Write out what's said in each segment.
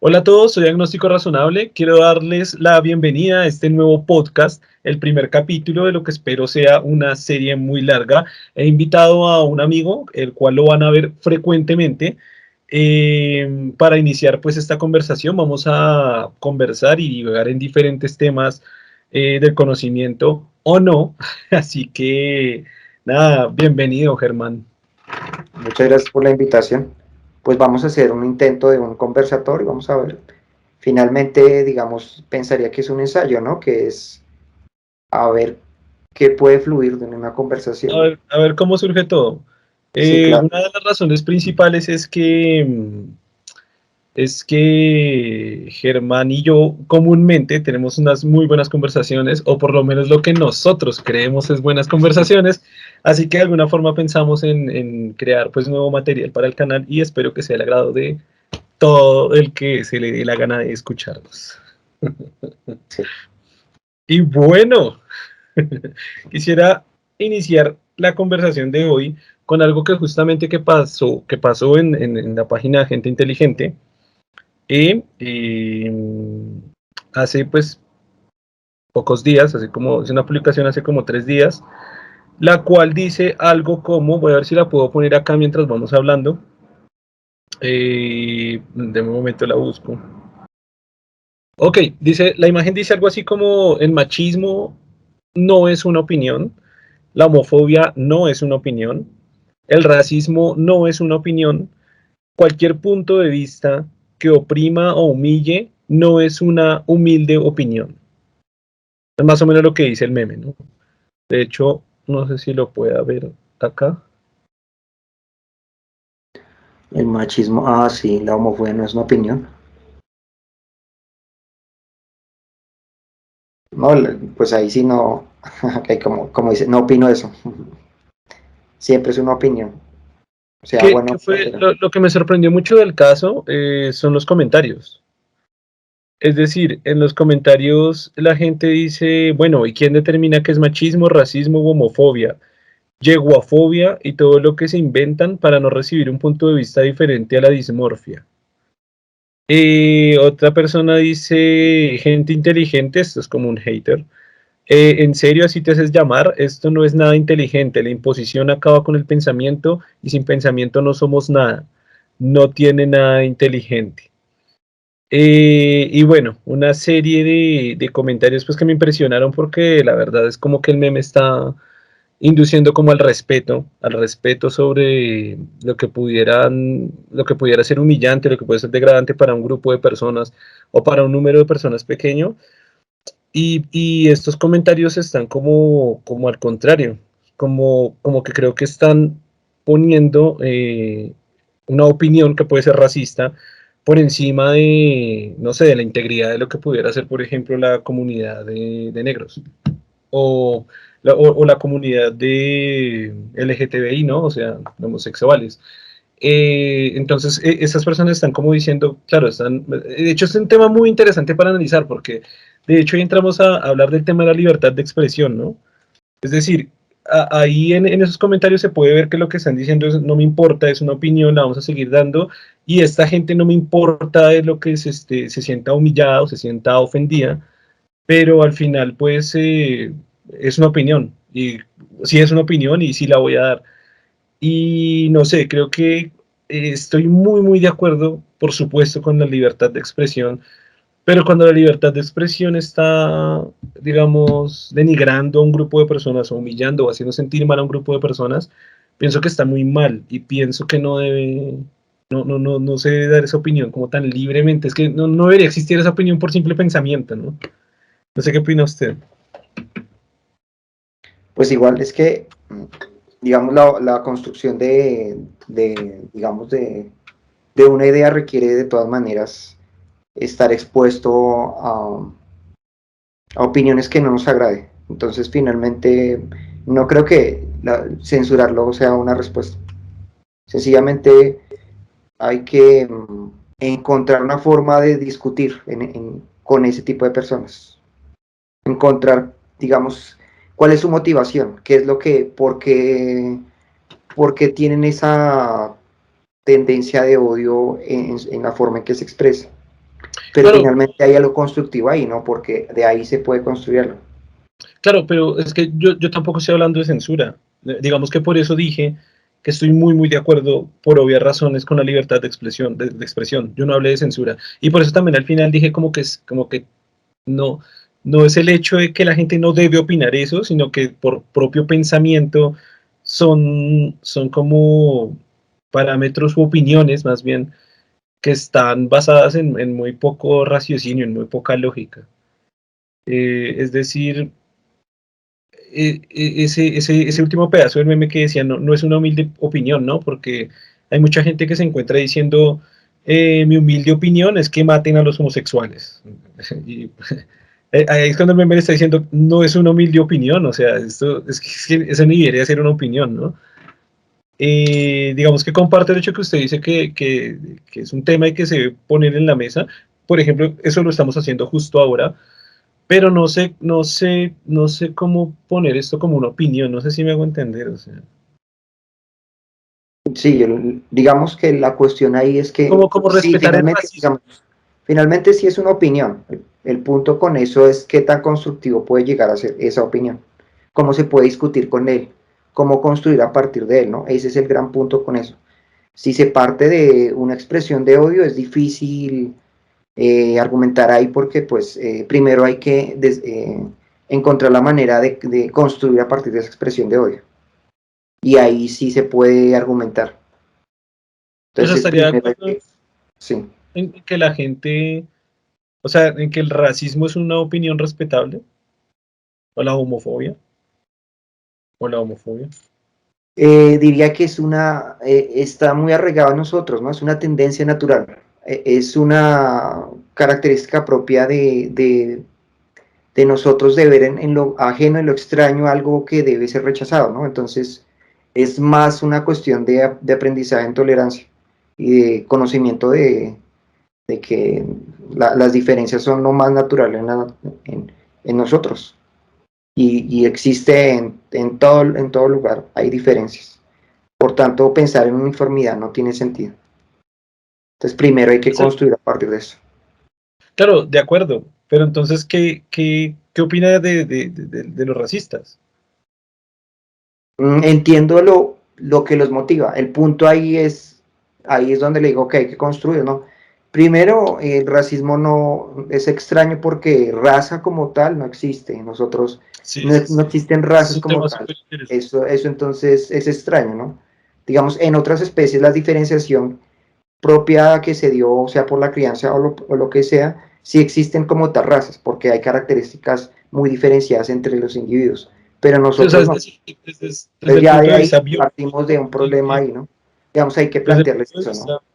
Hola a todos, soy Agnóstico Razonable. Quiero darles la bienvenida a este nuevo podcast, el primer capítulo de lo que espero sea una serie muy larga. He invitado a un amigo, el cual lo van a ver frecuentemente. Para iniciar pues esta conversación vamos a conversar y divagar en diferentes temas del conocimiento o no. Así que nada, bienvenido Germán. Muchas gracias por la invitación. Pues vamos a hacer un intento de un conversatorio, vamos a ver. Finalmente, digamos, pensaría que es un ensayo, ¿no? Que es a ver qué puede fluir de una conversación. A ver cómo surge todo. Sí, claro. Una de las razones principales es que Germán y yo comúnmente tenemos unas muy buenas conversaciones, o por lo menos lo que nosotros creemos es buenas conversaciones, así que de alguna forma pensamos en crear pues nuevo material para el canal y espero que sea el agrado de todo el que se le dé la gana de escucharnos. Sí. Y bueno, quisiera iniciar la conversación de hoy con algo que justamente que pasó en la página Gente Inteligente. Hace pues pocos días, es una publicación hace como 3 días, la cual dice algo como, voy a ver si la puedo poner acá mientras vamos hablando. De un momento la busco. Ok, la imagen dice algo así como el machismo no es una opinión, la homofobia no es una opinión, el racismo no es una opinión, cualquier punto de vista que oprima o humille no es una humilde opinión. Es más o menos lo que dice el meme, ¿no? De hecho, no sé si lo pueda ver acá. El machismo, sí, la homofobia no es una opinión. No, pues ahí sí no, okay, como dice, no opino eso. Siempre es una opinión, sea ¿Qué bueno o fue malo. lo que me sorprendió mucho del caso? Son los comentarios. Es decir, en los comentarios la gente dice, bueno, ¿y quién determina qué es machismo, racismo u homofobia? Yeguafobia y todo lo que se inventan para no recibir un punto de vista diferente a la dismorfia. Otra persona dice, gente inteligente, esto es como un hater. ¿En serio así te haces llamar? Esto no es nada inteligente. La imposición acaba con el pensamiento y sin pensamiento no somos nada. No tiene nada inteligente. Y bueno, una serie de comentarios pues que me impresionaron porque la verdad es como que el meme está induciendo como al respeto sobre lo que pudiera ser humillante, lo que puede ser degradante para un grupo de personas o para un número de personas pequeño. Y estos comentarios están como al contrario, como que creo que están poniendo una opinión que puede ser racista por encima de, no sé, de la integridad de lo que pudiera ser, por ejemplo, la comunidad de negros o o la comunidad de LGTBI, ¿no? O sea, de homosexuales. Entonces, esas personas están como diciendo, claro, de hecho es un tema muy interesante para analizar porque de hecho ahí entramos a hablar del tema de la libertad de expresión, ¿no? Es decir, ahí en esos comentarios se puede ver que lo que están diciendo es, no me importa, es una opinión, la vamos a seguir dando y esta gente no me importa de lo que se sienta humillada o se sienta ofendida, pero al final pues es una opinión y sí es una opinión y sí la voy a dar. Y no sé, creo que estoy muy de acuerdo, por supuesto, con la libertad de expresión, pero cuando la libertad de expresión está, digamos, denigrando a un grupo de personas o humillando o haciendo sentir mal a un grupo de personas, pienso que está muy mal y pienso que no se debe dar esa opinión como tan libremente. Es que no debería existir esa opinión por simple pensamiento, ¿no? No sé qué opina usted. Pues igual es que, digamos, la construcción digamos, de una idea requiere de todas maneras estar expuesto a opiniones que no nos agrade. Entonces, finalmente, no creo que censurarlo sea una respuesta. Sencillamente hay que encontrar una forma de discutir con ese tipo de personas. Encontrar, digamos, cuál es su motivación, qué es lo que, por qué tienen esa tendencia de odio en la forma en que se expresa. pero Claro, finalmente hay algo constructivo ahí, ¿no? Porque de ahí se puede construir algo. claro, pero es que yo tampoco estoy hablando de censura. Digamos que por eso dije que estoy muy, muy de acuerdo, por obvias razones, con la libertad de expresión, de expresión. Yo no hablé de censura. Y por eso también al final dije como que no, no es el hecho de que la gente no debe opinar eso, sino que por propio pensamiento son como parámetros u opiniones, más bien, que están basadas en muy poco raciocinio, en muy poca lógica. Es decir, ese último pedazo del meme que decía no, no es una humilde opinión, ¿no? Porque hay mucha gente que se encuentra diciendo, mi humilde opinión es que maten a los homosexuales. Y ahí es cuando el meme le está diciendo, no es una humilde opinión, o sea, esto, es que eso ni debería ser una opinión, ¿no? Digamos que comparte el hecho que usted dice que es un tema y que se debe poner en la mesa. Por ejemplo, eso lo estamos haciendo justo ahora, pero no sé cómo poner esto como una opinión, no sé si me hago entender, o sea, Sí, digamos que la cuestión ahí es que como sí, respetar el finalmente, racismo. digamos, finalmente sí es una opinión. El punto con eso es qué tan constructivo puede llegar a ser esa opinión, cómo se puede discutir con él, cómo construir a partir de él, ¿no? Ese es el gran punto con eso. Si se parte de una expresión de odio, es difícil argumentar ahí porque pues primero hay que encontrar la manera de construir a partir de esa expresión de odio. Y ahí sí se puede argumentar. O sea, Entonces estaría de primero hay acuerdo que, sí. en que la gente, o sea, en que el racismo es una opinión respetable, o la homofobia, o la homofobia. Diría que es está muy arraigado a nosotros, ¿no? Es una tendencia natural, es una característica propia de nosotros de ver en lo ajeno, en lo extraño, algo que debe ser rechazado, ¿no? Entonces, es más una cuestión de aprendizaje en tolerancia y de conocimiento de que las diferencias son lo más natural en nosotros. Y existe en todo lugar, hay diferencias. Por tanto, pensar en uniformidad no tiene sentido. Entonces, primero hay que Sí, construir a partir de eso. claro, de acuerdo, pero entonces, qué opina de los racistas? Entiendo lo que los motiva. El punto ahí es donde le digo que hay que construir, ¿no? Primero, el racismo no es extraño porque raza como tal no existe. Nosotros Sí, no, sí, no sí. existen Ese es razas un como tema tal. súper interesante. Eso entonces es extraño, ¿no? Digamos, en otras especies la diferenciación propia que se dio, sea por la crianza o lo que sea, sí existen como tal razas, porque hay características muy diferenciadas entre los individuos, pero Sí, o sea, nosotros es no. decir, desde Entonces el ya punto de de ahí vista biológico, partimos de un sí, problema ahí, ¿no? Digamos, hay que desde el plantearles punto de eso, ¿no? vista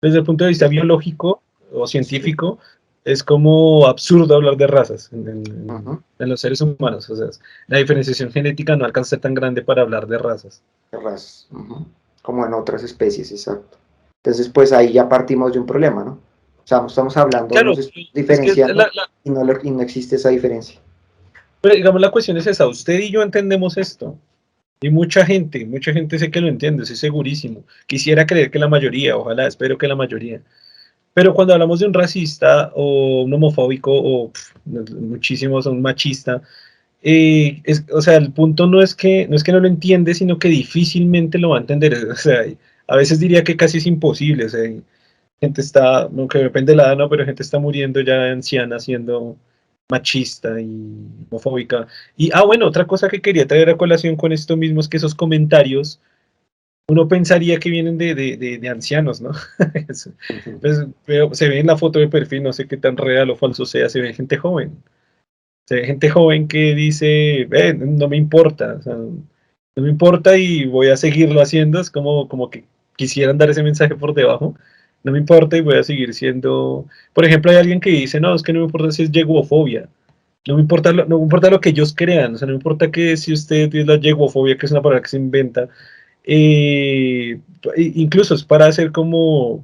desde el punto de vista biológico o Sí. científico, es como absurdo hablar de razas Ujú. en los seres humanos. O sea, la diferenciación genética no alcanza a ser tan grande para hablar de razas. Razas, ujú. Como en otras especies, exacto. Entonces, pues ahí ya partimos de un problema, ¿no? O sea, estamos hablando, Claro, nos estamos es que diferenciando y no existe esa diferencia. pero digamos la cuestión es esa, usted y yo entendemos esto. Y mucha gente sé que lo entiende, estoy segurísimo. Quisiera creer que la mayoría, ojalá, espero que la mayoría. Pero cuando hablamos de un racista o un homofóbico o muchísimos un machista, o sea, el punto no es que no lo entiende, sino que difícilmente lo va a entender. O sea, a veces diría que casi es imposible. O sea, gente está, aunque depende de la edad, ¿no? Pero gente está muriendo ya de anciana siendo machista y homofóbica. Y, bueno, otra cosa que quería traer a colación con esto mismo es que esos comentarios, uno pensaría que vienen de ancianos, ¿no? Ujú. Pues, pero se ve en la foto de perfil, no sé qué tan real o falso sea, se ve gente joven. Se ve gente joven que dice, no me importa, o sea, no me importa y voy a seguirlo haciendo. Es como que quisieran dar ese mensaje por debajo. No me importa y voy a seguir siendo. Por ejemplo, hay alguien que dice, no, es que no me importa si es yeguofobia. No me importa lo que ellos crean. O sea, no me importa que si usted es la yeguofobia, que es una palabra que se inventa. eh, Incluso es para hacer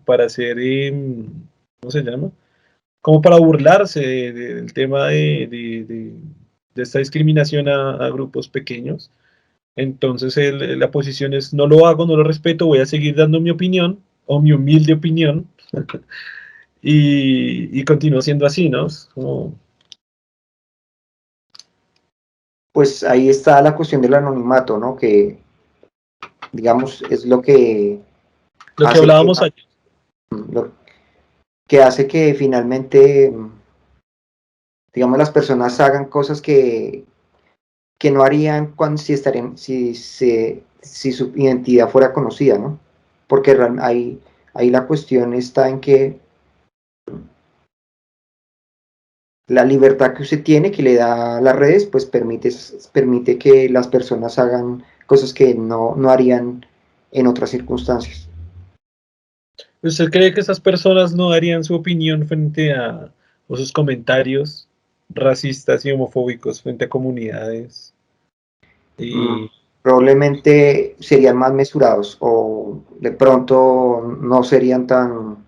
para hacer, ¿cómo se llama? Como para burlarse del tema de esta discriminación a grupos pequeños. Entonces la posición es no lo hago, no lo respeto, voy a seguir dando mi opinión o mi humilde opinión y continuó siendo así, ¿no? Es como, Pues ahí está la cuestión del anonimato, ¿no? Que, digamos, es lo que lo que hace que, hablábamos ayer. lo que hace que finalmente, digamos, las personas hagan cosas que no harían cuando si estarían, si su identidad fuera conocida, ¿no? Porque ahí la cuestión está en que la libertad que usted tiene, que le da las redes, pues permite que las personas hagan cosas que no harían en otras circunstancias. ¿Usted cree que esas personas no darían su opinión frente a o sus comentarios racistas y homofóbicos frente a comunidades? Mm, Y Probablemente serían más mesurados o de pronto no serían tan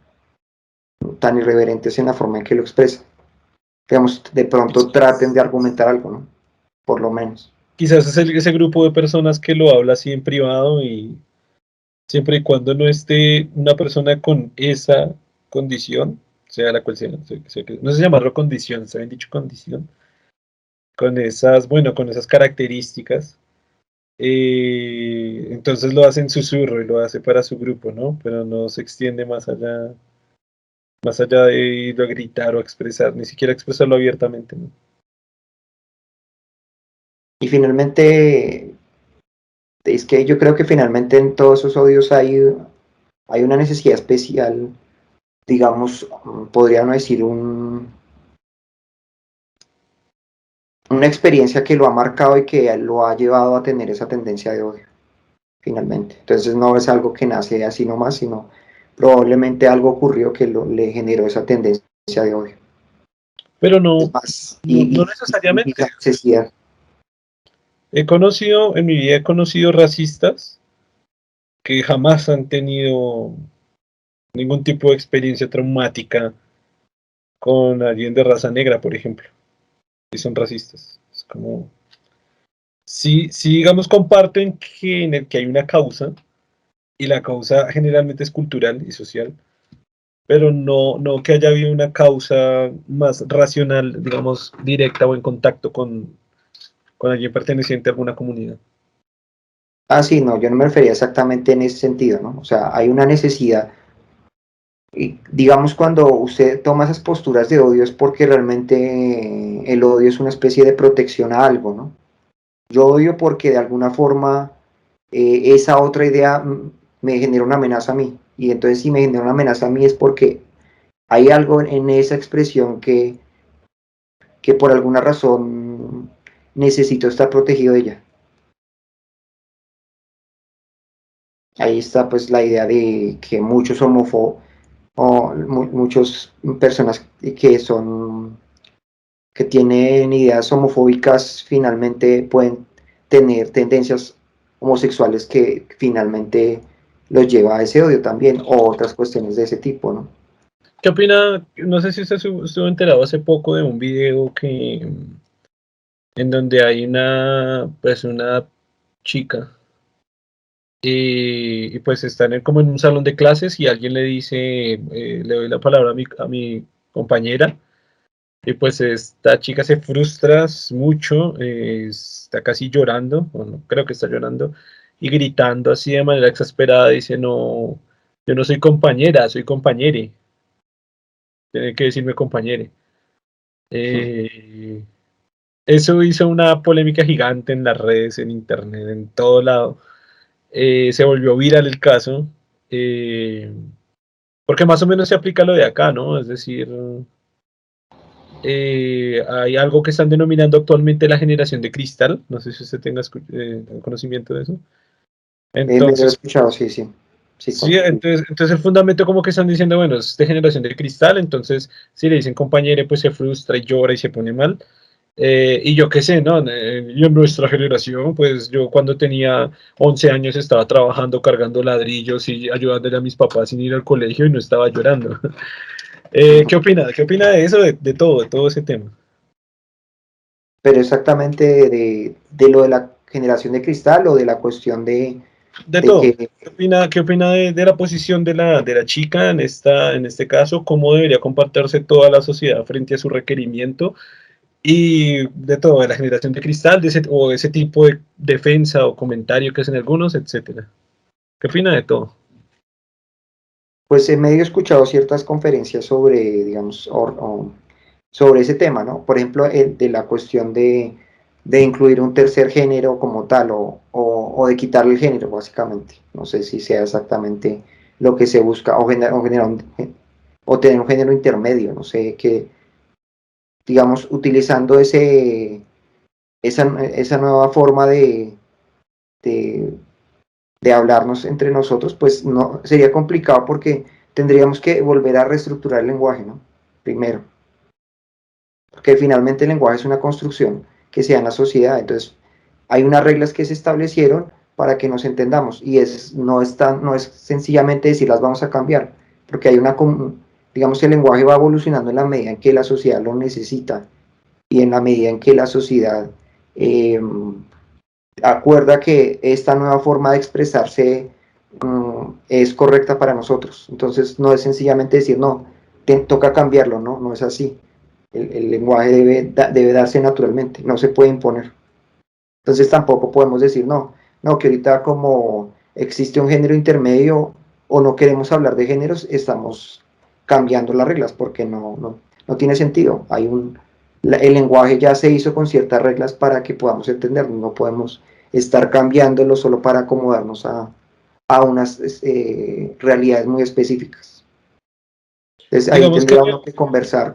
irreverentes en la forma en que lo expresan. Digamos, de pronto traten de argumentar algo, ¿no? Por lo menos. quizás es ese grupo de personas que lo habla así en privado y siempre y cuando no esté una persona con esa condición, sea la cual sea, no sé llamarlo condición, ¿se habían dicho condición? Con esas, bueno, con esas características, entonces lo hace en susurro y lo hace para su grupo, ¿no? Pero no se extiende más allá de irlo a gritar o a expresar, ni siquiera expresarlo abiertamente, ¿no? Y finalmente, es que yo creo que finalmente en todos esos odios hay una necesidad especial, digamos, podría no decir una experiencia que lo ha marcado y que lo ha llevado a tener esa tendencia de odio, finalmente. Entonces no es algo que nace así nomás, sino probablemente algo ocurrió que le generó esa tendencia de odio. Pero Es no, más, no y necesariamente. esa necesidad. En mi vida he conocido racistas que jamás han tenido ningún tipo de experiencia traumática con alguien de raza negra, por ejemplo, y son racistas. Es como, sí, digamos, comparten que en el que hay una causa, y la causa generalmente es cultural y social, pero no que haya habido una causa más racional, digamos, directa o en contacto con alguien perteneciente a alguna comunidad. Ah, sí, no, yo no me refería exactamente en ese sentido, ¿no? O sea, hay una necesidad. Y digamos, cuando usted toma esas posturas de odio es porque realmente el odio es una especie de protección a algo, ¿no? Yo odio porque de alguna forma esa otra idea me genera una amenaza a mí. Y entonces si me genera una amenaza a mí es porque hay algo en esa expresión que por alguna razón necesito estar protegido de ella. Ahí está pues la idea de que muchos homófobos o muchas personas que tienen ideas homofóbicas finalmente pueden tener tendencias homosexuales que finalmente los lleva a ese odio también o otras cuestiones de ese tipo, ¿no? ¿Qué opina? No sé si usted estuvo enterado hace poco de un video en donde hay pues una chica y pues están como en un salón de clases y alguien le dice, le doy la palabra a mi compañera y pues esta chica se frustra mucho, está casi llorando, o no creo que está llorando, y gritando así de manera exasperada, dice, no, yo no soy compañera, soy compañere, tiene que decirme compañere. Eh, Eso hizo una polémica gigante en las redes, en internet, en todo lado. Se volvió viral el caso, eh, porque más o menos se aplica lo de acá, ¿no? Es decir, hay algo que están denominando actualmente la generación de cristal, no sé si usted tenga conocimiento de eso. Me lo he Entonces, escuchado, sí, sí. Sí, sí, entonces el fundamento como que están diciendo, bueno, es de generación de cristal, entonces si le dicen compañero, pues se frustra y llora y se pone mal. Y yo qué sé, ¿no? Y en nuestra generación, pues yo cuando tenía 11 años estaba trabajando, cargando ladrillos y ayudándole a mis papás sin ir al colegio y no estaba llorando. ¿Qué opina? ¿Qué opina de eso, de todo ese tema? Pero exactamente de lo de la generación de cristal o de la cuestión de De de todo. que, Qué opina de la posición de la chica en este caso? ¿Cómo debería comportarse toda la sociedad frente a su requerimiento? Y de todo, de la generación de cristal, o ese tipo de defensa o comentario que hacen algunos, etcétera. ¿Qué opina de todo? pues en medio he escuchado ciertas conferencias sobre, digamos, sobre ese tema, ¿no? Por ejemplo, el de la cuestión de incluir un tercer género como tal o de quitarle el género, básicamente. No sé si sea exactamente lo que se busca o tener un género intermedio, no sé, que, digamos, utilizando esa nueva forma de, de hablarnos entre nosotros, pues no sería complicado porque tendríamos que volver a reestructurar el lenguaje, ¿no? Primero, porque finalmente el lenguaje es una construcción que se da en la sociedad, entonces hay unas reglas que se establecieron para que nos entendamos y no es sencillamente decir las vamos a cambiar, porque hay digamos que el lenguaje va evolucionando en la medida en que la sociedad lo necesita y en la medida en que la sociedad eh, acuerda que esta nueva forma de expresarse es correcta para nosotros. Entonces no es sencillamente decir, no, toca cambiarlo, no, no es así. El lenguaje debe darse naturalmente, no se puede imponer. Entonces tampoco podemos decir, no, no, que ahorita como existe un género intermedio o no queremos hablar de géneros, estamos cambiando las reglas porque no tiene sentido. El lenguaje ya se hizo con ciertas reglas para que podamos entenderlo, no podemos estar cambiándolo solo para acomodarnos a unas realidades muy específicas. Entonces ahí Digamos que, tendría uno que conversar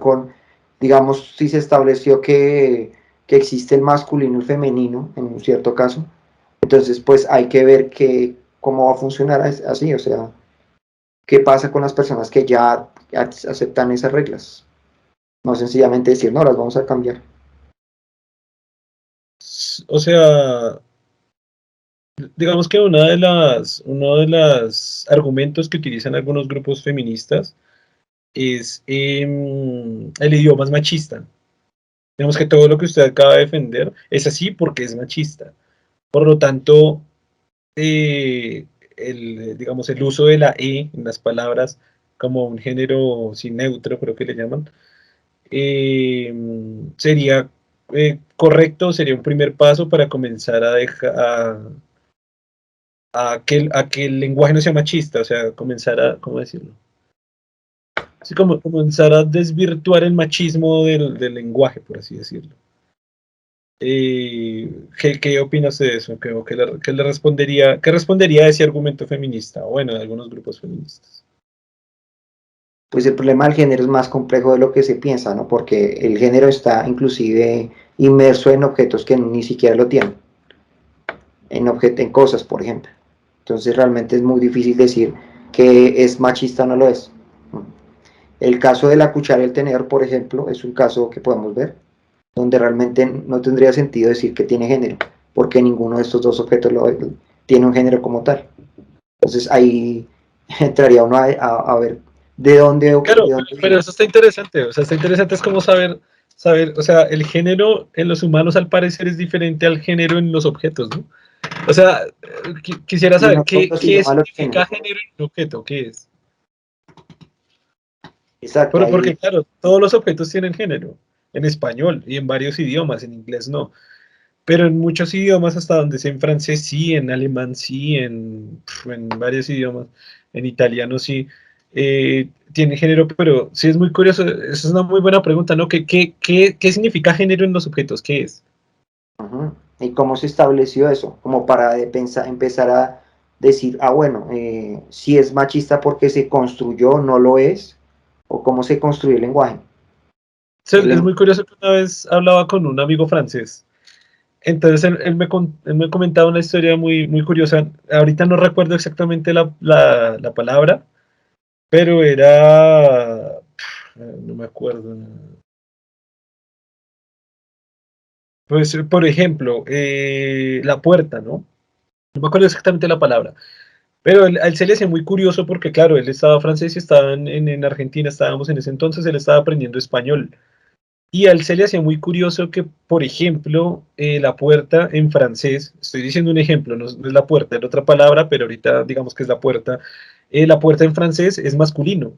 digamos, si se estableció que existe el masculino y el femenino en un cierto caso, entonces pues hay que ver cómo va a funcionar así, o sea, qué pasa con las personas que ya aceptan esas reglas. No sencillamente decir, no, las vamos a cambiar. o sea, digamos que uno de los argumentos que utilizan algunos grupos feministas es el idioma es machista. Digamos que todo lo que usted acaba de defender es así porque es machista. Por lo tanto, digamos, el uso de la E en las palabras como un género sin neutro, creo que le llaman, eh, sería correcto, sería un primer paso para comenzar a que el lenguaje no sea machista, o sea, comenzar a, ¿cómo decirlo? Así como comenzar a desvirtuar el machismo del lenguaje, por así decirlo. ¿Qué opinas de eso? ¿Qué respondería a ese argumento feminista? O bueno, de algunos grupos feministas. Pues el problema del género es más complejo de lo que se piensa, ¿no? Porque el género está inclusive inmerso en objetos que ni siquiera lo tienen, en cosas, por ejemplo. Entonces realmente es muy difícil decir que es machista o no lo es. El caso de la cuchara y el tenedor, por ejemplo, es un caso que podemos ver, donde realmente no tendría sentido decir que tiene género, porque ninguno de estos dos objetos tiene un género como tal. Entonces ahí entraría uno a ver Claro, de dónde pero viene. eso está interesante. O sea, está interesante es como saber, o sea, el género en los humanos al parecer es diferente al género en los objetos, ¿no? O sea, quisiera Y saber no todos los qué idiomas lo tienen. significa género en un objeto, qué es. Exacto, Pero ahí, porque, claro, todos los objetos tienen género, en español y en varios idiomas, en inglés no. Pero en muchos idiomas, hasta donde sé, en francés sí, en alemán sí, en varios idiomas, en italiano sí, tiene género, pero sí es muy curioso, esa es una muy buena pregunta, ¿no? ¿Qué significa género en los objetos? ¿Qué es? uh-huh. ¿Y cómo se estableció eso? Como para empezar a decir, ah, bueno, si es machista porque se construyó, no lo es, o cómo se construye el lenguaje. El Es muy lenguaje curioso que una vez hablaba con un amigo francés, entonces él me comentaba una historia muy curiosa, ahorita no recuerdo exactamente la palabra, pero era, no me acuerdo. Pues, por ejemplo, la puerta, ¿no? No me acuerdo exactamente la palabra, pero a él se le hacía muy curioso porque, claro, él estaba francés y estaba en Argentina, estábamos en ese entonces, él estaba aprendiendo español. Y a él se le hacía muy curioso que, por ejemplo, la puerta en francés, estoy diciendo un ejemplo, no, no es la puerta, es otra palabra, pero ahorita digamos que es la puerta en francés es masculino.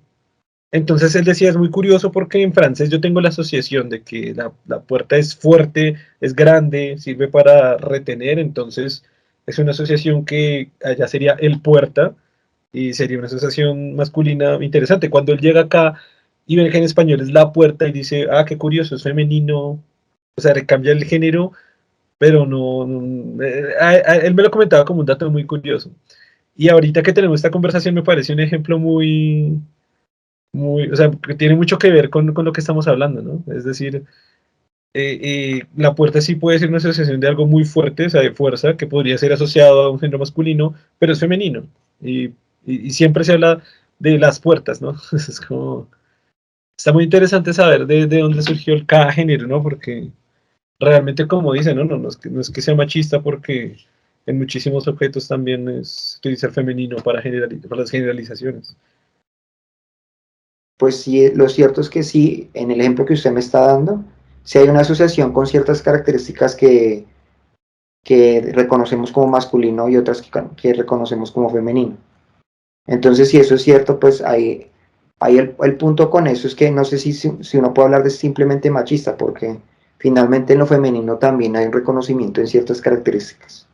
Entonces él decía, es muy curioso porque en francés yo tengo la asociación de que la puerta es fuerte, es grande, sirve para retener, entonces es una asociación que allá sería el puerta y sería una asociación masculina interesante. Cuando él llega acá y ve que en español es la puerta y dice, ah, qué curioso, es femenino, o sea, le cambia el género, pero él me lo comentaba como un dato muy curioso. Y ahorita que tenemos esta conversación me parece un ejemplo o sea, que tiene mucho que ver con lo que estamos hablando, ¿no? Es decir, la puerta sí puede ser una asociación de algo muy fuerte, o sea, de fuerza, que podría ser asociado a un género masculino, pero es femenino. Y siempre se habla de las puertas, ¿no? Es como, está muy interesante saber de dónde surgió cada género, ¿no? Porque realmente, como dicen, no es que sea machista, porque en muchísimos objetos también es utilizar femenino para las generalizaciones. Pues sí, lo cierto es que sí, en el ejemplo que usted me está dando, sí hay una asociación con ciertas características que reconocemos como masculino y otras que reconocemos como femenino. Entonces, si eso es cierto, pues ahí el punto con eso es que no sé si uno puede hablar de simplemente machista, porque finalmente en lo femenino también hay un reconocimiento en ciertas características.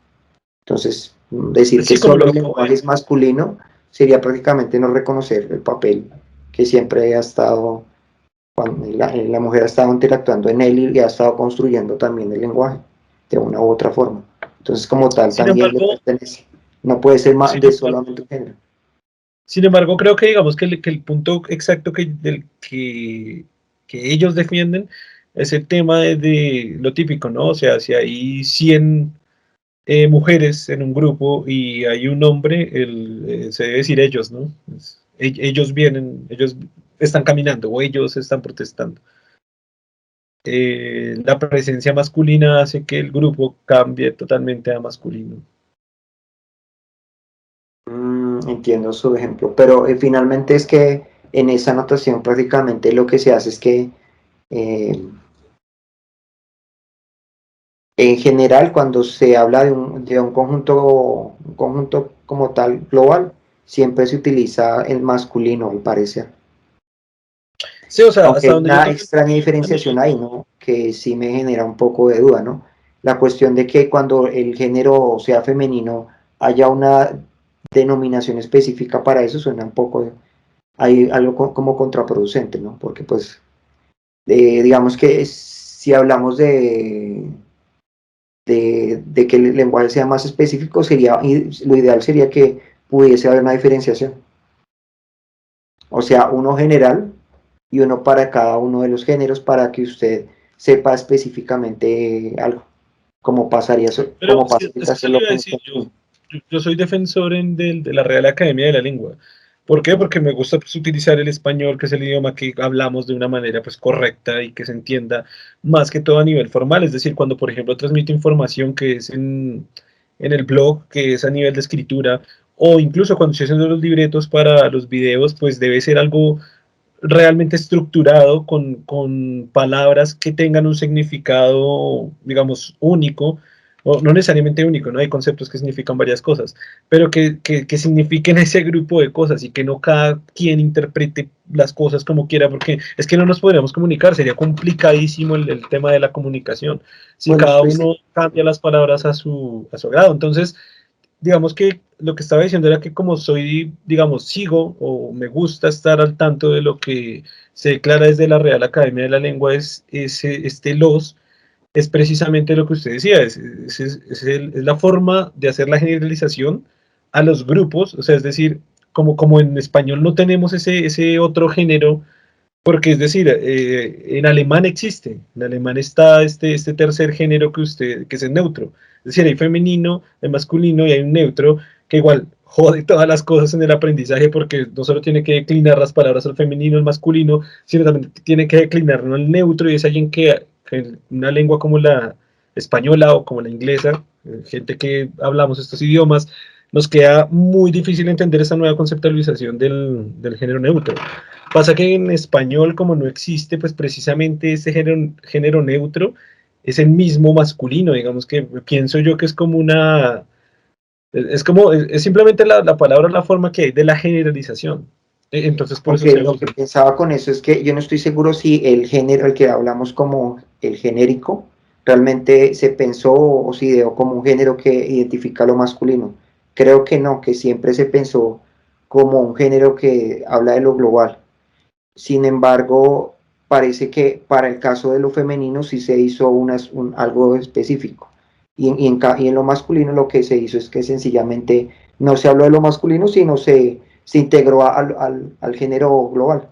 Entonces, decir que Sí, como solo lo el acabo de lenguaje es masculino sería prácticamente no reconocer el papel que siempre ha estado, cuando la mujer ha estado interactuando en él y ha estado construyendo también el lenguaje de una u otra forma. Entonces, como tal, Sin también le embargo, pertenece. No puede ser más sin de embargo, solamente un género. Sin embargo, creo que digamos que el punto exacto que ellos defienden es el tema de lo típico, ¿no? O sea, si hay 100 mujeres en un grupo y hay un hombre, se debe decir ellos, ¿no? Ellos vienen, ellos están caminando o ellos están protestando. La presencia masculina hace que el grupo cambie totalmente a masculino. Entiendo su ejemplo, pero finalmente es que en esa anotación prácticamente lo que se hace es que eh, en general cuando se habla de un conjunto como tal global, siempre se utiliza el masculino al parecer. Sí, o sea, Aunque hasta hay donde yo una tengo extraña entendido, a diferenciación nivel. ahí, ¿no? Que sí me genera un poco de duda, ¿no? La cuestión de que cuando el género sea femenino haya una denominación específica para eso suena un poco, hay algo como contraproducente, ¿no? Porque pues, digamos que si hablamos de que el lenguaje sea más específico, lo ideal sería que pudiese haber una diferenciación. O sea, uno general y uno para cada uno de los géneros para que usted sepa específicamente algo, Pero como pasa es ahorita que eso le hacerlo iba a con el decir yo. femenino. Yo soy defensor de la Real Academia de la Lengua. ¿Por qué? Porque me gusta pues, utilizar el español, que es el idioma que hablamos de una manera pues, correcta y que se entienda más que todo a nivel formal. Es decir, cuando, por ejemplo, transmito información que es en el blog, que es a nivel de escritura, o incluso cuando estoy haciendo los libretos para los videos, pues debe ser algo realmente estructurado con palabras que tengan un significado, digamos, único, o no necesariamente único, ¿no? Hay conceptos que significan varias cosas, pero que signifiquen ese grupo de cosas y que no cada quien interprete las cosas como quiera, porque es que no nos podríamos comunicar, sería complicadísimo el tema de la comunicación, si Bueno, cada estoy uno cambia las palabras a su agrado. Entonces, digamos que lo que estaba diciendo era que como soy, digamos, sigo o me gusta estar al tanto de lo que se declara desde la Real Academia de la Lengua, este los, es precisamente lo que usted decía, es la forma de hacer la generalización a los grupos, o sea, es decir, como en español no tenemos ese otro género, porque es decir, en alemán existe, en alemán está este tercer género que es el neutro. Es decir, hay femenino, hay masculino y hay un neutro que igual jode todas las cosas en el aprendizaje porque no solo tiene que declinar las palabras al femenino, al masculino, sino también tiene que declinar ¿no? al neutro y es alguien que en una lengua como la española o como la inglesa, gente que hablamos estos idiomas, nos queda muy difícil entender esta nueva conceptualización del género neutro. Pasa que en español, como no existe, pues precisamente ese género neutro es el mismo masculino, digamos que pienso yo que es como una, es simplemente la palabra, la forma que hay de la generalización. Entonces, por eso Aunque se lo que usa. pensaba con eso es que yo no estoy seguro si el género, el que hablamos como el genérico, realmente se pensó o se ideó como un género que identifica lo masculino. Creo que no, que siempre se pensó como un género que habla de lo global. Sin embargo, parece que para el caso de lo femenino sí se hizo algo específico. Y en lo masculino lo que se hizo es que sencillamente no se habló de lo masculino, sino se integró al género global.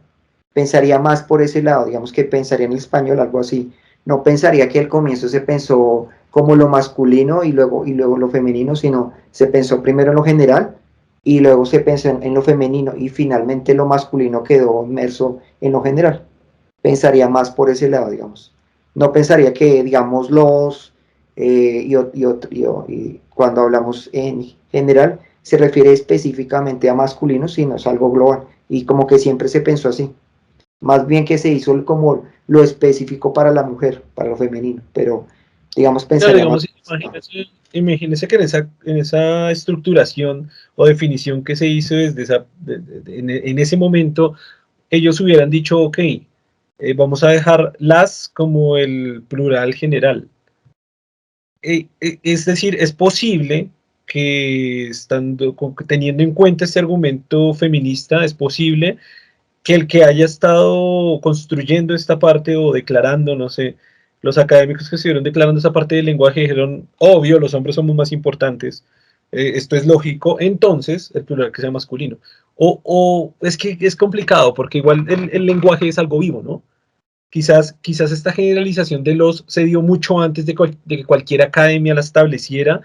Pensaría más por ese lado, digamos que pensaría en el español algo así. No pensaría que al comienzo se pensó como lo masculino y luego lo femenino, sino se pensó primero en lo general y luego se pensó en lo femenino y finalmente lo masculino quedó inmerso en lo general. Pensaría más por ese lado, digamos. No pensaría que, digamos, y cuando hablamos en general, se refiere específicamente a masculino, sino es algo global. Y como que siempre se pensó así. Más bien que se hizo como lo específico para la mujer, para lo femenino. Pero, digamos, Claro, pensaría más. digamos, imagínese que en esa estructuración o definición que se hizo desde en ese momento, ellos hubieran dicho, ok, vamos a dejar las como el plural general. Es decir, es posible que teniendo en cuenta este argumento feminista, es posible que el que haya estado construyendo esta parte o declarando, no sé, los académicos que estuvieron declarando esa parte del lenguaje dijeron, obvio, los hombres somos más importantes, esto es lógico, entonces el plural que sea masculino. O es que es complicado, porque igual el lenguaje es algo vivo, ¿no? Quizás esta generalización de los se dio mucho antes de que cualquier academia la estableciera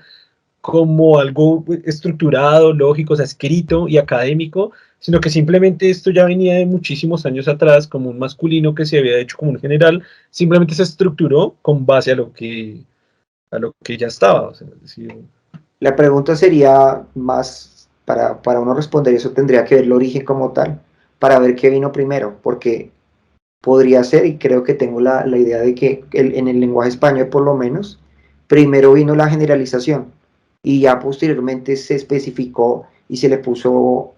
como algo estructurado, lógico, o sea, escrito y académico, sino que simplemente esto ya venía de muchísimos años atrás, como un masculino que se había hecho como un general, simplemente se estructuró con base a lo que ya estaba. O sea, es decir, La pregunta sería más, para uno responder eso tendría que ver el origen como tal, para ver qué vino primero, porque podría ser, y creo que tengo la idea de que en el lenguaje español por lo menos, primero vino la generalización y ya posteriormente se especificó y se le puso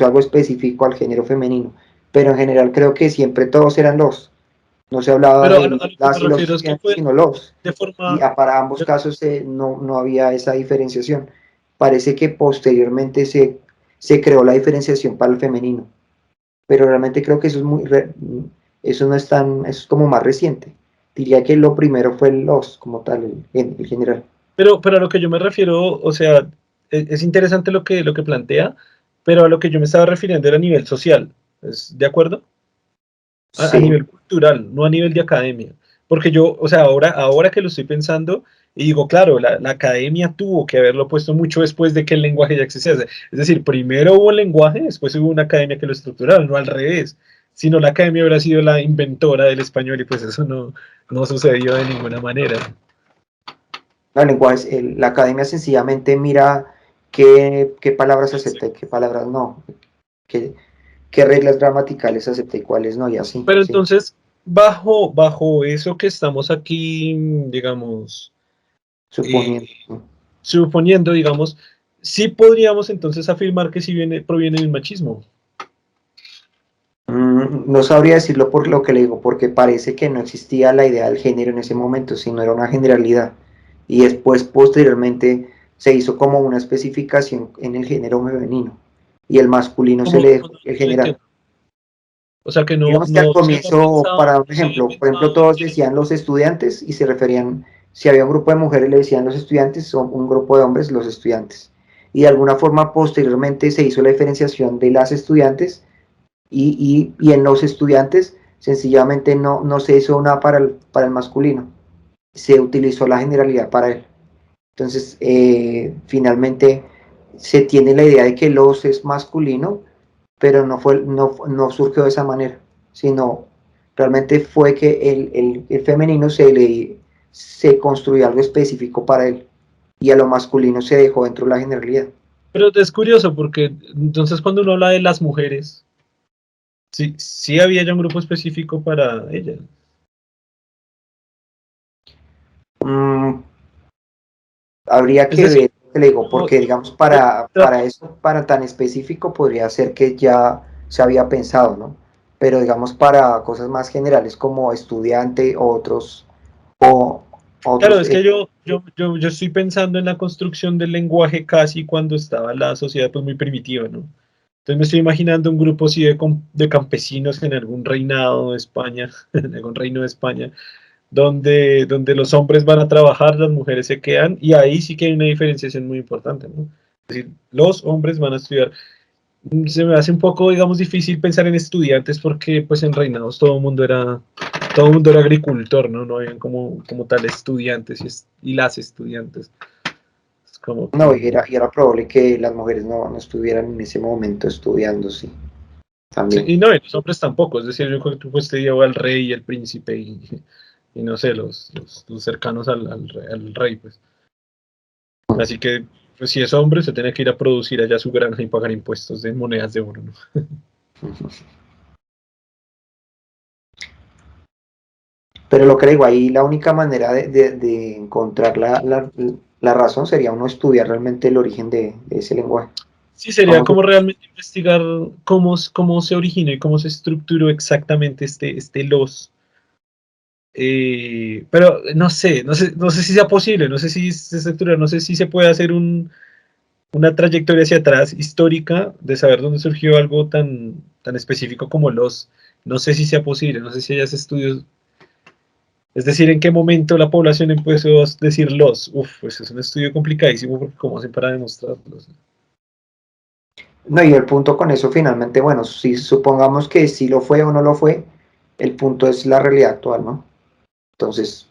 algo específico al género femenino. Pero en general creo que siempre todos eran los. No se hablaba pero de a lo que me las y los refiero es que estudiantes, fue sino los. de Y forma, para ambos casos no había esa diferenciación. Parece que posteriormente se creó la diferenciación para el femenino, pero realmente creo que eso no es tan, eso es como más reciente. Diría que lo primero fue el los, como tal, el general. pero a lo que yo me refiero, o sea, es interesante lo que plantea, pero a lo que yo me estaba refiriendo era a nivel social, ¿de acuerdo? A Sí, nivel cultural, no a nivel de academia. Porque yo, o sea, ahora que lo estoy pensando, y digo, claro, la academia tuvo que haberlo puesto mucho después de que el lenguaje ya existiese. Es decir, primero hubo el lenguaje, después hubo una academia que lo estructuraba, no al revés. Si no, la academia hubiera sido la inventora del español y pues eso no sucedió de ninguna manera. el lenguaje, la academia sencillamente mira qué palabras acepta y qué palabras no, qué, qué reglas gramaticales acepta y cuáles no, y así, Pero sí. entonces, bajo eso que estamos aquí, digamos, eh, Suponiendo. suponiendo, digamos, sí podríamos entonces afirmar que sí proviene del machismo. No sabría decirlo por lo que le digo, porque parece que no existía la idea del género en ese momento, sino era una generalidad. Y después, posteriormente, se hizo como una especificación en el género femenino. Y el masculino se Como, le dejó no, el no general. entiendo. O sea que Digamos que al no se había comienzo, pensado, para un no se había ejemplo, por ejemplo, pensado en todos que decían los estudiantes y se referían, si había un grupo de mujeres le decían los estudiantes, o un grupo de hombres los estudiantes. Y de alguna forma, posteriormente, se hizo la diferenciación de las estudiantes y en los estudiantes sencillamente no se hizo nada para el masculino, se utilizó la generalidad para él. Entonces, finalmente se tiene la idea de que los es masculino, pero no surgió de esa manera, sino realmente fue que el femenino se construyó algo específico para él y a lo masculino se dejó dentro de la generalidad. Pero es curioso porque entonces cuando uno habla de las mujeres, sí, sí había ya un grupo específico para ellas. Mm, habría Es que decir, ver, te le digo, no, porque digamos no para eso, para tan específico, podría ser que ya se había pensado, ¿no? Pero digamos para cosas más generales como estudiante o o claro, otros, es que yo estoy pensando en la construcción del lenguaje casi cuando estaba la sociedad pues muy primitiva, ¿no? Entonces me estoy imaginando un grupo así de campesinos en algún reinado de España, en algún reino de España, donde los hombres van a trabajar, las mujeres se quedan, y ahí sí que hay una diferenciación muy importante, ¿no? Es decir, los hombres van a estudiar. Se me hace un poco, digamos, difícil pensar en estudiantes porque pues en reinados todo el mundo era agricultor, ¿no? No habían como tal estudiantes y las estudiantes. Es como no, que... y era probable que las mujeres no estuvieran en ese momento estudiando, sí, Sí, también. y no, y los hombres tampoco, es decir, yo creo que tú pues te llevo al rey y al príncipe y no sé, los cercanos al rey, pues. Así que, pues si es hombre, se tiene que ir a producir allá su granja y pagar impuestos de monedas de oro, ¿no? Pero lo que digo, ahí la única manera de encontrar la razón sería uno estudiar realmente el origen de ese lenguaje. Sí, sería Cómo se- como realmente investigar cómo se originó y cómo se estructuró exactamente este los. Pero no sé si sea posible, no sé si se estructura, no sé si se puede hacer una trayectoria hacia atrás histórica de saber dónde surgió algo tan específico como los. No sé si sea posible, no sé si hayas estudios. Es decir, en qué momento la población empezó a decir los. Uf, pues es un estudio complicadísimo porque cómo hacen para demostrarlos. No, y el punto con eso finalmente, bueno, si supongamos que sí lo fue o no lo fue, el punto es la realidad actual, ¿no? Entonces,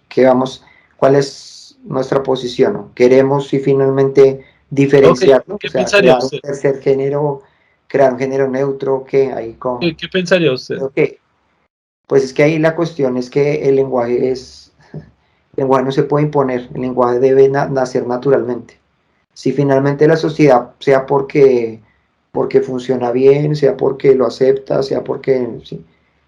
¿cuál es nuestra posición? ¿No? ¿Queremos si finalmente Ok, diferenciarlo? O ¿qué sea, pensaría crear un usted? tercer género, crear un género neutro, que ahí con... ¿Qué pensaría usted? Creo que, pues es que ahí la cuestión es que el lenguaje no se puede imponer, el lenguaje debe nacer naturalmente. Si finalmente la sociedad, sea porque funciona bien, sea porque lo acepta, sea porque sí,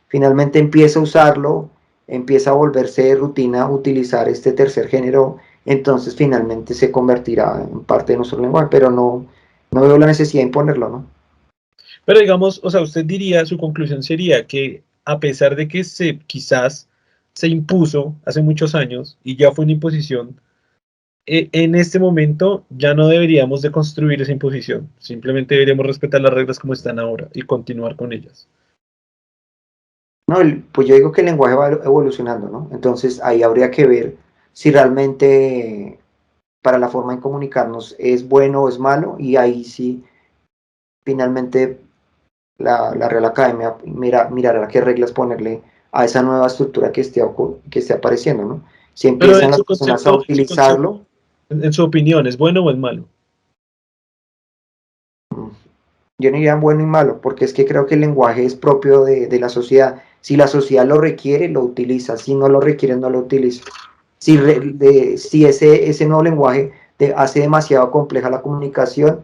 finalmente empieza a usarlo, empieza a volverse de rutina utilizar este tercer género, entonces finalmente se convertirá en parte de nuestro lenguaje, pero no veo la necesidad de imponerlo, ¿no? Pero digamos, o sea, usted diría, su conclusión sería que a pesar de que quizás se impuso hace muchos años y ya fue una imposición, en este momento ya no deberíamos de construir esa imposición, simplemente deberíamos respetar las reglas como están ahora y continuar con ellas. No, pues yo digo que el lenguaje va evolucionando, ¿no? Entonces ahí habría que ver si realmente para la forma de comunicarnos es bueno o es malo, y ahí sí finalmente la Real Academia mirará qué reglas ponerle a esa nueva estructura que esté apareciendo, ¿no? Si Pero empiezan las personas a en su concepto, utilizarlo, en su opinión, ¿es bueno o es malo? yo no diría bueno y malo, porque es que creo que el lenguaje es propio de la sociedad. Si la sociedad lo requiere, lo utiliza; si no lo requiere, no lo utiliza. Si ese nuevo lenguaje hace demasiado compleja la comunicación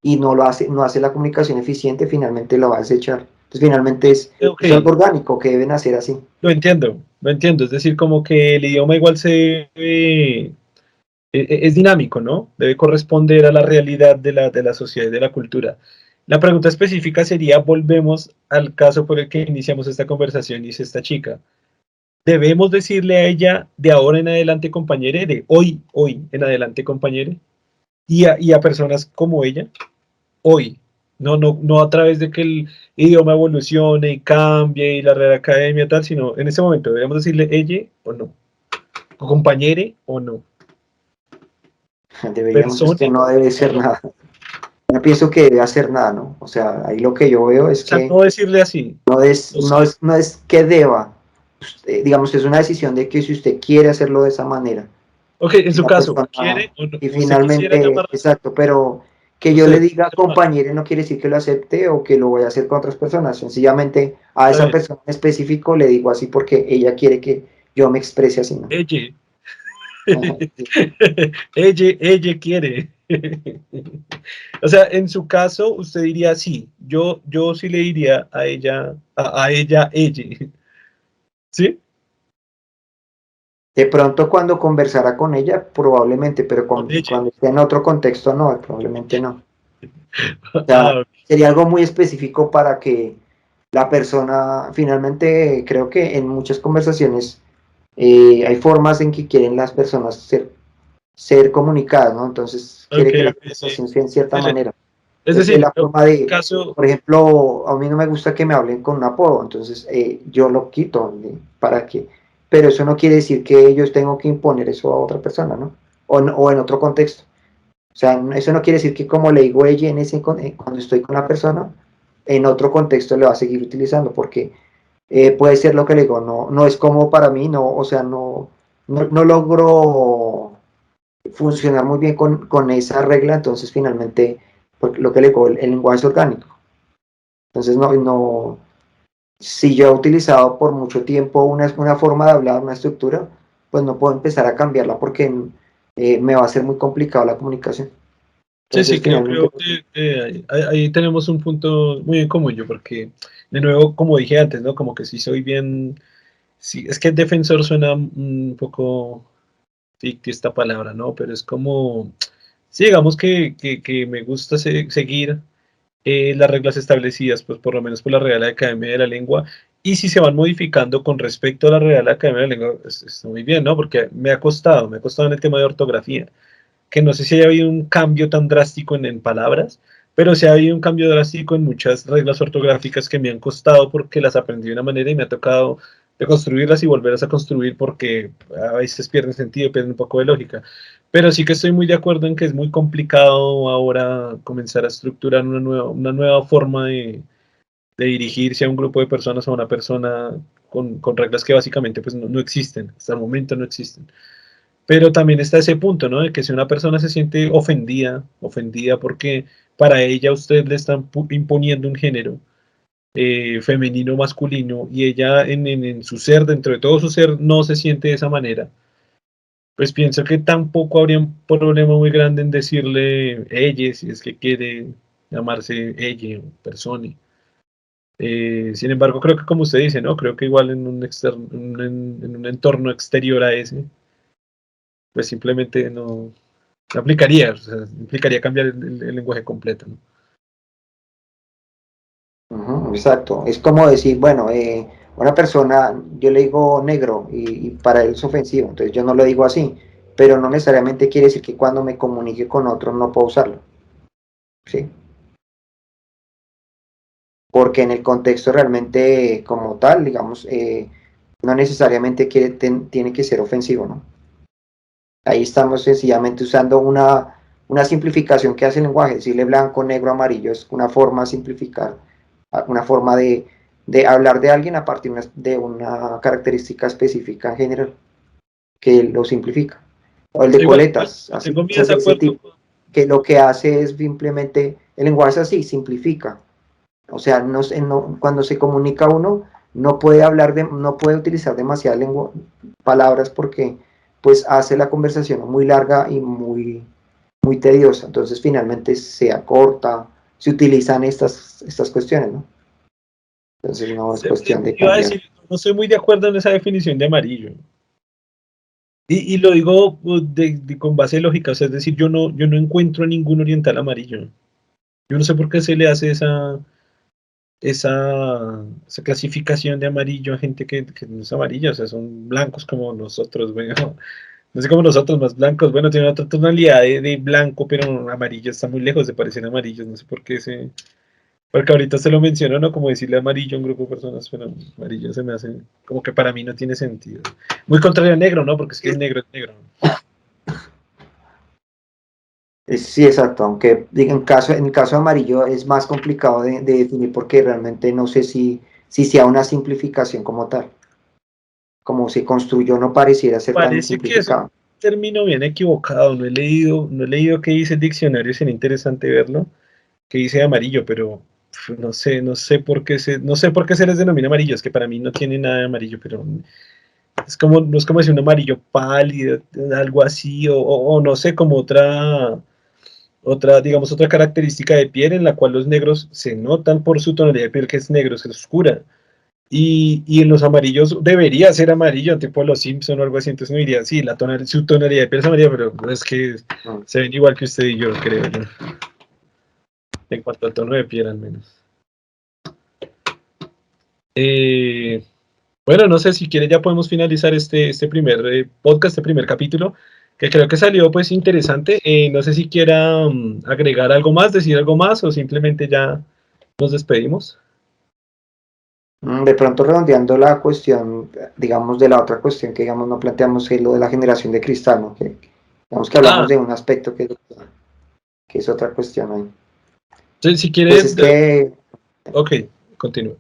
y no hace la comunicación eficiente, finalmente lo va a desechar. Entonces, finalmente Ok, es algo orgánico que deben hacer así. lo entiendo, es decir, como que el idioma igual es dinámico, ¿no? Debe corresponder a la realidad de la sociedad y de la cultura. La pregunta específica sería, volvemos al caso por el que iniciamos esta conversación, dice esta chica. ¿Debemos decirle a ella de ahora en adelante compañere, de hoy en adelante compañere? Y a personas como ella, hoy. No a través de que el idioma evolucione y cambie y la Real Academia tal, sino en ese momento, ¿debemos decirle ella o no? ¿O compañere o no? Deberíamos, es ¿Persona que no debe o ser no? nada. No pienso que debe hacer nada, ¿no? O sea, ahí lo que yo veo es O sea, que no decirle así. O sea, no es que deba, digamos, es una decisión de que si usted quiere hacerlo de esa manera, ok, en y su la caso, persona, ¿quiere o no? y ¿Usted quisiera finalmente, llamar exacto, pero que yo le usted diga llamarlo? compañero no quiere decir que lo acepte o que lo voy a hacer con otras personas; sencillamente a Está esa bien. persona en específico le digo así porque ella quiere que yo me exprese así, ¿no? Ella. Ajá, sí. Ella quiere. O sea, en su caso, usted diría sí. Yo sí le diría a ella, ella. ¿Sí? De pronto cuando conversara con ella, probablemente, pero Con ella. cuando esté en otro contexto, no, probablemente no. O sea, Ah, ok. sería algo muy específico para que la persona, finalmente, creo que en muchas conversaciones hay formas en que quieren las personas ser comunicadas, ¿no? Entonces, Ok, quiere que la sí. conversación sea en cierta manera. Es Es decir, la en forma mi de, caso, por ejemplo, a mí no me gusta que me hablen con un apodo, entonces yo lo quito, para que, pero eso no quiere decir que yo tengo que imponer eso a otra persona, ¿no? O en otro contexto. O sea, eso no quiere decir que como le digo ella cuando estoy con la persona, en otro contexto le va a seguir utilizando, porque puede ser lo que le digo, no, no es como para mí, no, o sea, no logro funcionar muy bien con esa regla, entonces finalmente, porque lo que le digo, el lenguaje es orgánico. Entonces, si yo he utilizado por mucho tiempo una forma de hablar, una estructura, pues no puedo empezar a cambiarla porque me va a ser muy complicado la comunicación. sí, sí, Entonces, finalmente, creo pues, que ahí tenemos un punto muy en común yo, porque de nuevo, como dije antes, ¿no? Como que sí soy bien, sí, es que defensor suena un poco ficticio esta palabra, ¿no? Pero es como, sí, digamos que me gusta seguir las reglas establecidas, pues por lo menos por la Real Academia de la Lengua, y si se van modificando con respecto a la Real Academia de la Lengua, está muy bien, ¿no? Porque me ha costado en el tema de ortografía, que no sé si haya habido un cambio tan drástico en palabras, pero sí ha habido un cambio drástico en muchas reglas ortográficas que me han costado porque las aprendí de una manera y me ha tocado deconstruirlas y volverlas a construir porque a veces pierden sentido, pierden un poco de lógica. Pero sí que estoy muy de acuerdo en que es muy complicado ahora comenzar a estructurar una nueva forma de dirigirse a un grupo de personas, a una persona con reglas que básicamente pues no existen, hasta el momento no existen. Pero también está ese punto, ¿no? De que si una persona se siente ofendida porque para ella usted le están imponiendo un género femenino o masculino y ella en su ser, dentro de todo su ser, no se siente de esa manera, pues pienso que tampoco habría un problema muy grande en decirle ella, si es que quiere llamarse ella o persona. Sin embargo, creo que como usted dice, ¿no? Creo que igual en un entorno exterior a ese, pues simplemente no aplicaría, o sea, implicaría cambiar el lenguaje completo, ¿no? exacto. Es como decir, bueno, una persona, yo le digo negro y para él es ofensivo, entonces yo no lo digo así, pero no necesariamente quiere decir que cuando me comunique con otro no puedo usarlo, ¿sí? Porque en el contexto realmente como tal, digamos, no necesariamente tiene que ser ofensivo, ¿no? Ahí estamos sencillamente usando una simplificación que hace el lenguaje, decirle blanco, negro, amarillo, es una forma de simplificar, una forma de hablar de alguien a partir de una característica específica en general, que lo simplifica. O el de Igual coletas, yo así, tengo mi ese desacuerdo tipo, que lo que hace es simplemente, el lenguaje es así, simplifica. O sea, cuando se comunica uno, no puede utilizar demasiadas palabras porque pues hace la conversación muy larga y muy tediosa. Entonces finalmente se acorta, se utilizan estas cuestiones, ¿no? Entonces no es cuestión de iba a cambiar. decir, no estoy muy de acuerdo en esa definición de amarillo. Y lo digo con base lógica, o sea, es decir, yo no encuentro ningún oriental amarillo. Yo no sé por qué se le hace esa clasificación de amarillo a gente que no es amarilla, o sea, son blancos como nosotros, bueno, no sé como nosotros, más blancos, bueno, tienen otra tonalidad de blanco, pero amarillo está muy lejos de parecer amarillos, no sé por qué porque ahorita se lo mencionó, ¿no? Como decirle amarillo a un grupo de personas, pero amarillo se me hace como que para mí no tiene sentido. Muy contrario a negro, ¿no? Porque es que es negro, es negro. Sí, exacto, aunque en el caso amarillo es más complicado de definir porque realmente no sé si sea una simplificación como tal. Como se construyó no pareciera ser tan Parece que es un simplificado. término bien equivocado, no he leído qué dice el diccionario, sería interesante verlo, qué dice amarillo, pero no sé por qué no sé por qué se les denomina amarillo, es que para mí no tiene nada de amarillo, pero es como, no es como decir un amarillo pálido, algo así, o no sé, como otra. digamos, otra característica de piel en la cual los negros se notan por su tonalidad de piel que es negro, es oscura. Y en los amarillos debería ser amarillo, tipo los Simpson o algo así, entonces no diría, sí, su tonalidad de piel es amarilla, pero es que se ven igual que usted y yo, creo yo, en cuanto al tono de piel al menos. Bueno, no sé si quiere ya podemos finalizar este primer podcast, este primer capítulo, que creo que salió pues interesante. No sé si quiera agregar algo más, decir algo más o simplemente ya nos despedimos. De pronto redondeando la cuestión, digamos, de la otra cuestión que, digamos, no planteamos, es lo de la generación de cristal, ¿no? Que, digamos que hablamos de un aspecto que es otra cuestión ahí. Entonces, si quiere, Pues es que, ok, continúe.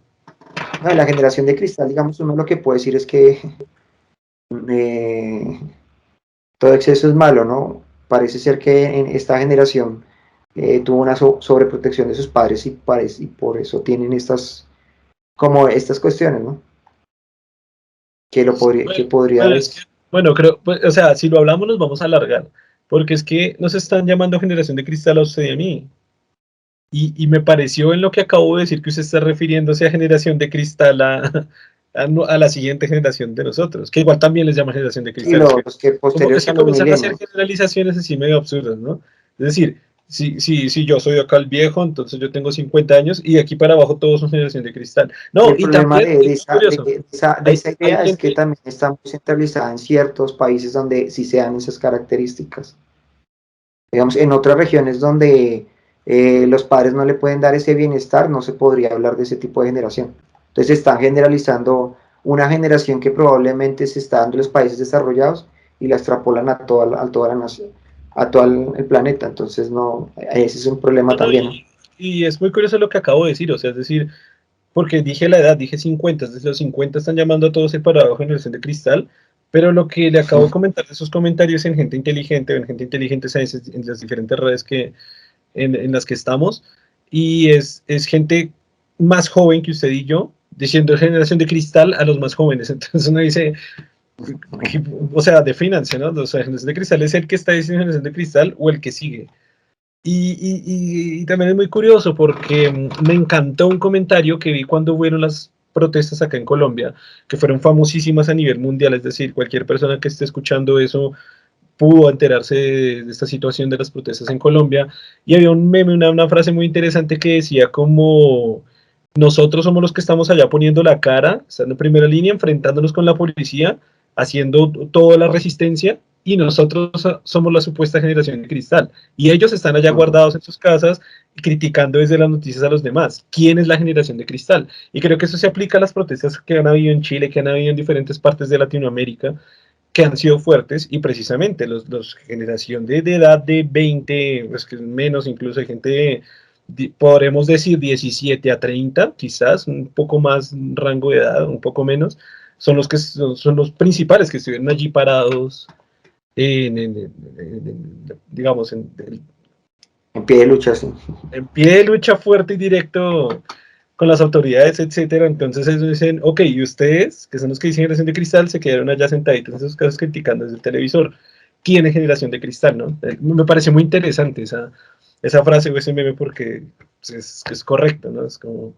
no, la generación de cristal, digamos, uno lo que puede decir es que todo exceso es malo, ¿no? Parece ser que en esta generación tuvo una sobreprotección de sus padres y por eso tienen estas cuestiones, ¿no? Que podría Bueno, bueno, creo, pues, o sea, si lo hablamos nos vamos a alargar, porque es que nos están llamando generación de cristal a usted y a mí. Y me pareció en lo que acabo de decir que usted está refiriéndose a generación de cristal a la siguiente generación de nosotros, que igual también les llama generación de sí, cristal. los que Es posteriores que a los comienzan a hacer millennials. generalizaciones así medio absurdas, ¿no? Es decir, si yo soy acá el viejo, entonces yo tengo 50 años y de aquí para abajo todos son generación de cristal. Y No, el y problema también, de, es de muy esa, curioso, de hay, esa hay idea es que gente, también está muy centralizada en ciertos países donde sí se dan esas características. Digamos, en otras regiones donde los padres no le pueden dar ese bienestar, no se podría hablar de ese tipo de generación. Entonces están generalizando una generación que probablemente se está dando en los países desarrollados y la extrapolan a toda la nación, a todo el planeta. Entonces, no, ese es un problema no, no, también, ¿no? y es muy curioso lo que acabo de decir, o sea, es decir, porque dije la edad, dije 50, desde los 50 están llamando a todos separados generación de cristal, pero lo que le acabo de comentar de esos comentarios en gente inteligente, o en gente inteligente en las diferentes redes en las que estamos, y es gente más joven que usted y yo, diciendo generación de cristal a los más jóvenes, entonces uno dice, o sea, defínanse, ¿no? O sea, generación de cristal es el que está diciendo generación de cristal o el que sigue. Y también es muy curioso porque me encantó un comentario que vi cuando fueron las protestas acá en Colombia, que fueron famosísimas a nivel mundial, es decir, cualquier persona que esté escuchando eso pudo enterarse de esta situación de las protestas en Colombia, y había un meme, una frase muy interesante que decía como nosotros somos los que estamos allá poniendo la cara, estando en primera línea, enfrentándonos con la policía, haciendo toda la resistencia, y nosotros somos la supuesta generación de cristal. Y ellos están allá guardados en sus casas criticando desde las noticias a los demás. ¿Quién es la generación de cristal? Y creo que eso se aplica a las protestas que han habido en Chile, que han habido en diferentes partes de Latinoamérica, que han sido fuertes, y precisamente los generación de edad de 20, pues que menos, incluso hay gente podremos decir 17 a 30, quizás un poco más rango de edad, un poco menos, son los que son los principales que estuvieron allí parados, digamos, En pie de lucha, sí. en pie de lucha fuerte y directo con las autoridades, etcétera. Entonces ellos dicen, ok, y ustedes, que son los que dicen generación de cristal, se quedaron allá sentaditos en sus casas criticando desde el televisor. ¿Quién es generación de cristal, no? Me pareció muy interesante esa frase o ese meme porque es correcto, ¿no? Es como...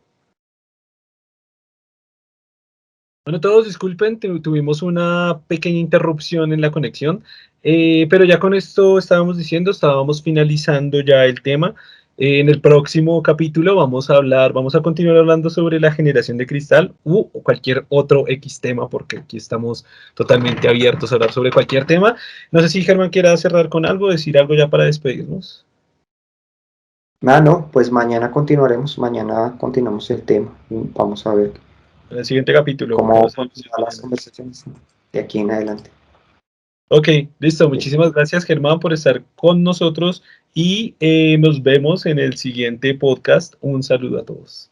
Bueno, todos disculpen, tuvimos una pequeña interrupción en la conexión, pero ya con esto estábamos finalizando ya el tema. En el próximo capítulo vamos a continuar hablando sobre la generación de cristal u cualquier otro X tema, porque aquí estamos totalmente abiertos a hablar sobre cualquier tema. No sé si Germán quiera cerrar con algo, decir algo ya para despedirnos. Nada, no, pues mañana continuamos el tema. Vamos a ver En el siguiente capítulo, bueno, cómo nos vemos continuar las mañana. conversaciones de aquí en adelante. Ok, listo. Listo. Muchísimas gracias, Germán, por estar con nosotros y nos vemos en el siguiente podcast. Un saludo a todos.